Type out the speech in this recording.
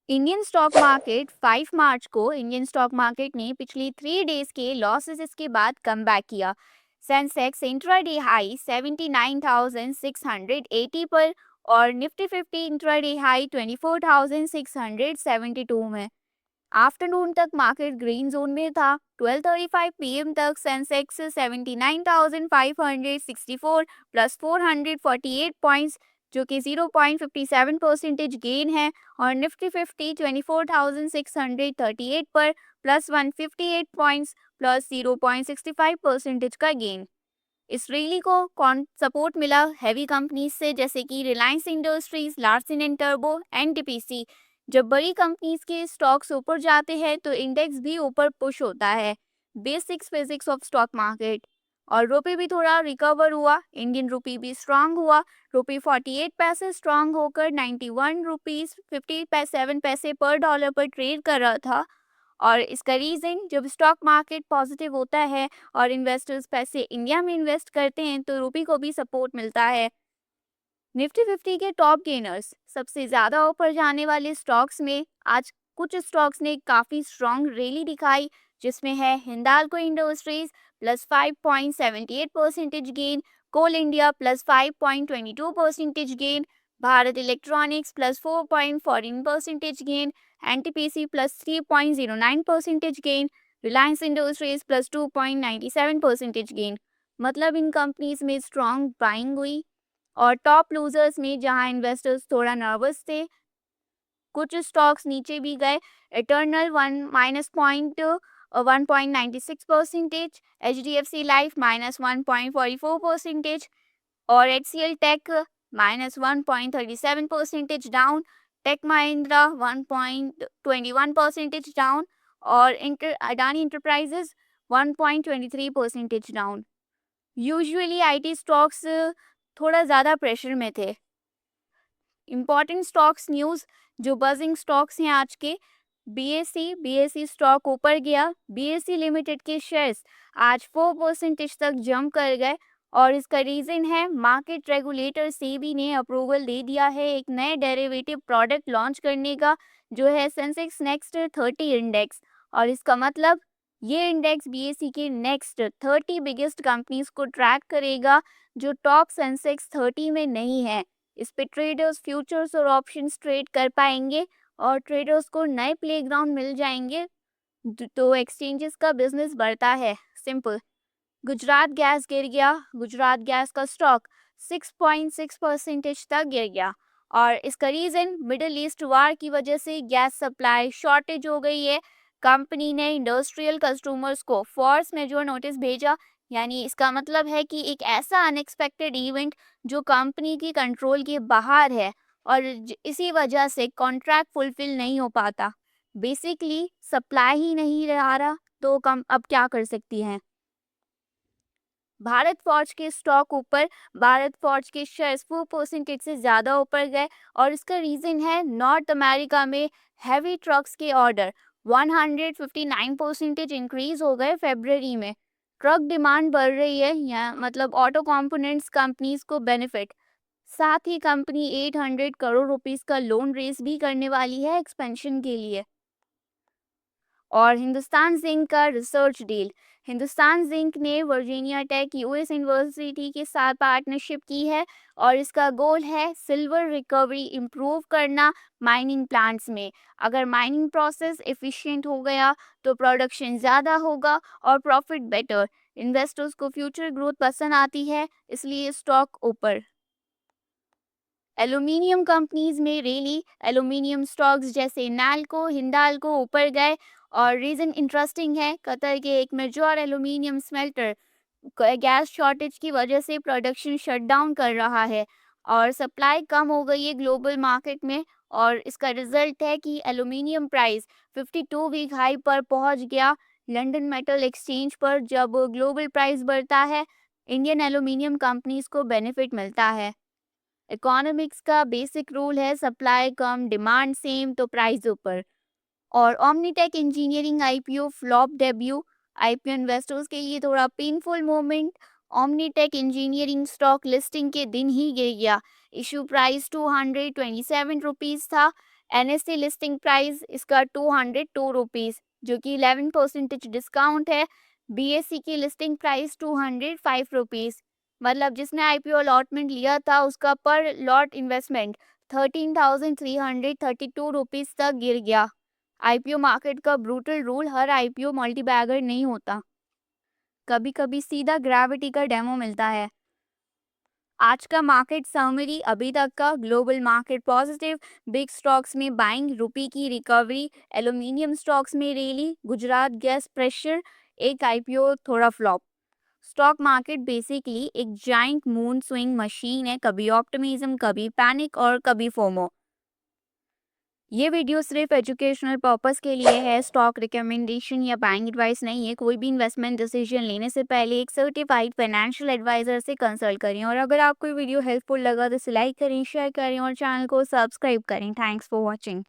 Indian stock market 5 मार्च को Indian stock market ने पिछली 3 डेज के लॉसेस के बाद कम बैक किया। सेंसेक्स इंट्राडे हाई 79,680 पर और निफ्टी 50 इंट्राडे हाई 24,672 में। आफ्टरनून तक मार्केट ग्रीन जोन में था। 12:35 पीएम तक सेंसेक्स 79,564 प्लस 448 पॉइंट्स, जो कि 0.57% गेन है, और निफ्टी 50 24,638 पर प्लस 158 पॉइंट्स प्लस 0.65% का गेन। इस रैली को कौन सपोर्ट मिला हैवी कंपनीज से, जैसे कि Reliance industries, Larsen and turbo, NTPC. जब बड़ी कंपनीज के स्टॉक्स ऊपर जाते हैं तो इंडेक्स भी ऊपर पुश होता है। Basic physics of stock market. और रुपये भी थोड़ा रिकवर हुआ, इंडियन रुपी भी स्ट्रांग हुआ। रुपी 48 पैसे स्ट्रांग होकर 91 रुपीज 57 पैसे पर डॉलर पर ट्रेड कर रहा था। और इसका रीज़न, जब स्टॉक मार्केट पॉजिटिव होता है और इन्वेस्टर्स पैसे इंडिया में इन्वेस्ट करते हैं तो रुपये को भी सपोर्ट मिलता है। निफ्टी 50 के टॉप गेनर्स, सबसे ज़्यादा ऊपर जाने वाले स्टॉक्स में आज कुछ स्टॉक्स ने काफ़ी स्ट्रॉन्ग रैली दिखाई, जिसमें है Hindalco Industries plus 5.78% gain, Coal India plus 5.22% gain, Bharat Electronics plus 4.14% gain, NTPC plus 3.09% gain, Reliance Industries plus 2.97% gain. मतलब इन कंपनीज में स्ट्रॉन्ग बाइंग हुई। और टॉप लूजर्स में जहां इन्वेस्टर्स थोड़ा नर्वस थे, कुछ स्टॉक्स नीचे भी गए। इटर्नल 1.96%, HDFC लाइफ -1.44% और HCL Tech -1.37% down, Tech Mahindra 1.21% down और Adani Enterprises 1.23% down. Usually IT stocks थोड़ा ज़्यादा प्रेशर में थे। इम्पॉर्टेंट स्टॉक्स न्यूज़, जो बजिंग स्टॉक्स हैं आज के, बीएसई स्टॉक ऊपर गया। बीएसई लिमिटेड के शेयर्स आज 4% तक जंप कर गए और इसका रीज़न है मार्केट रेगुलेटर सेबी ने अप्रूवल दे दिया है एक नए डेरिवेटिव प्रोडक्ट लॉन्च करने का, जो है सेंसेक्स नेक्स्ट 30 इंडेक्स। और इसका मतलब ये इंडेक्स बीएसई के नेक्स्ट 30 बिगेस्ट कंपनीज को ट्रैक करेगा जो टॉप सेंसेक्स 30 में नहीं है। इस पे ट्रेडर्स फ्यूचर्स और ऑप्शंस ट्रेड कर पाएंगे और ट्रेडर्स को नए प्लेग्राउंड मिल जाएंगे, तो एक्सचेंजेस का बिजनेस बढ़ता है। सिंपल। गुजरात गैस गिर गया। गुजरात गैस का स्टॉक 6.6% तक गिर गया और इसका रीज़न मिडिल ईस्ट वार की वजह से गैस सप्लाई शॉर्टेज हो गई है। कंपनी ने इंडस्ट्रियल कस्टमर्स को फोर्स मेजर नोटिस भेजा, यानी इसका मतलब है कि एक ऐसा अनएक्सपेक्टेड इवेंट जो कंपनी की कंट्रोल के बाहर है और इसी वजह से कॉन्ट्रैक्ट फुलफिल नहीं हो पाता। बेसिकली सप्लाई ही नहीं आ रहा, तो कम अब क्या कर सकती हैं। भारत फॉर्ज के स्टॉक ऊपर। भारत फॉर्ज के शेयर्स 4% से ज़्यादा ऊपर गए और इसका रीज़न है नॉर्थ अमेरिका में हैवी ट्रक्स के ऑर्डर 159% इंक्रीज हो गए फरवरी में। ट्रक डिमांड बढ़ रही है, यहाँ मतलब ऑटो कंपोनेंट्स कंपनीज को बेनिफिट। साथ ही कंपनी 800 करोड़ रुपीस का लोन रेस भी करने वाली है एक्सपेंशन के लिए। और हिंदुस्तान जिंक का रिसर्च डील। हिंदुस्तान जिंक ने वर्जीनिया टेक यूएस यूनिवर्सिटी के साथ पार्टनरशिप की है और इसका गोल है सिल्वर रिकवरी इम्प्रूव करना माइनिंग प्लांट्स में। अगर माइनिंग प्रोसेस एफिशिएंट हो गया तो प्रोडक्शन ज़्यादा होगा और प्रॉफिट बेटर। इन्वेस्टर्स को फ्यूचर ग्रोथ पसंद आती है, इसलिए स्टॉक ऊपर। एल्यूमिनियम कंपनीज में रैली। एल्यूमिनियम स्टॉक्स जैसे नाल्को, हिंडाल्को ऊपर गए और रीज़न इंटरेस्टिंग है। कतर के एक major aluminium smelter gas shortage की वजह से प्रोडक्शन शट डाउन कर रहा है और सप्लाई कम हो गई है ग्लोबल मार्केट में। और इसका रिजल्ट है कि एल्यूमिनियम प्राइस 52 वीक हाई पर पहुंच गया। लंदन मेटल एक्सचेंज पर जब ग्लोबल प्राइस बढ़ता है, इंडियन एल्यूमिनियम कंपनीज को बेनिफिट मिलता है। इकोनॉमिक्स का बेसिक रूल है सप्लाई कम डिमांड सेम तो प्राइस ऊपर। और Omnitech Engineering IPO flop debut. IPO investors के लिए थोड़ा painful moment. Omnitech Engineering stock listing के दिन ही गिर गया। इशू प्राइस 227 रुपीस था। NSE लिस्टिंग प्राइस इसका 202 रुपीज़, जो कि 11% डिस्काउंट है। BSE की लिस्टिंग प्राइस 205 रुपीज़, मतलब जिसने IPO अलॉटमेंट लिया था उसका पर लॉट इन्वेस्टमेंट 13,332 रुपीज़ तक गिर गया। IPO मार्केट का ब्रूटल रूल, हर IPO मल्टीबैगर नहीं होता, कभी कभी सीधा ग्रेविटी का डेमो मिलता है। आज का मार्केट समरी अभी तक का: global market positive, big stocks में बाइंग, रुपी की रिकवरी, एल्यूमिनियम स्टॉक्स में रैली, गुजरात गैस प्रेशर, एक IPO थोड़ा फ्लॉप। स्टॉक मार्केट बेसिकली एक जाइंट मून स्विंग मशीन है, कभी ऑप्टिमिज्म, कभी पैनिक और कभी फोमो। ये वीडियो सिर्फ एजुकेशनल पर्पस के लिए है, स्टॉक रिकमेंडेशन या बाइंग एडवाइस नहीं है। कोई भी इन्वेस्टमेंट डिसीजन लेने से पहले एक सर्टिफाइड फाइनेंशियल एडवाइजर से कंसल्ट करें। और अगर आपको वीडियो हेल्पफुल लगा तो इसे लाइक करें, शेयर करें और चैनल को सब्सक्राइब करें। Thanks for watching.